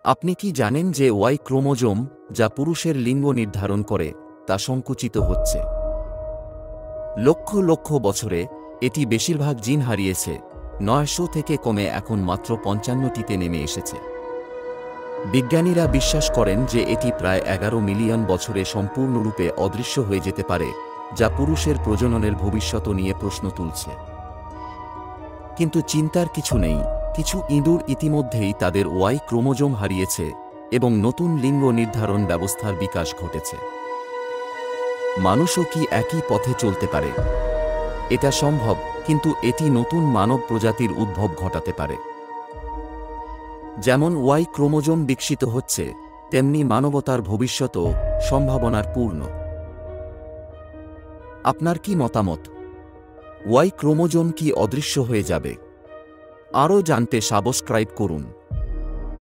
আপনি কি জানেন যে ওয়াই ক্রোমোজোম, যা পুরুষের লিঙ্গ নির্ধারণ করে, তা সংকুচিত হচ্ছে? লক্ষ লক্ষ বছরে এটি বেশিরভাগ জিন হারিয়েছে, 900 থেকে কমে এখন মাত্র 55টিতে নেমে এসেছে। বিজ্ঞানীরা বিশ্বাস করেন যে এটি প্রায় 11 মিলিয়ন বছরে সম্পূর্ণরূপে অদৃশ্য হয়ে যেতে পারে, যা পুরুষের প্রজননের ভবিষ্যৎ নিয়ে প্রশ্ন তুলছে। কিন্তু চিন্তার কিছু নেই, কিছু ইঁদুর ইতিমধ্যেই তাদের ওয়াই ক্রোমোজোম হারিয়েছে এবং নতুন লিঙ্গ নির্ধারণ ব্যবস্থার বিকাশ ঘটেছে। মানুষও কি একই পথে চলতে পারে? এটা সম্ভব, কিন্তু এটি নতুন মানব প্রজাতির উদ্ভব ঘটাতে পারে। যেমন ওয়াই ক্রোমোজোম বিকশিত হচ্ছে, তেমনি মানবতার ভবিষ্যৎও সম্ভাবনার পূর্ণ। আপনার কি মতামত? ওয়াই ক্রোমোজোম কি অদৃশ্য হয়ে যাবে? আরও জানতে সাবস্ক্রাইব করুন।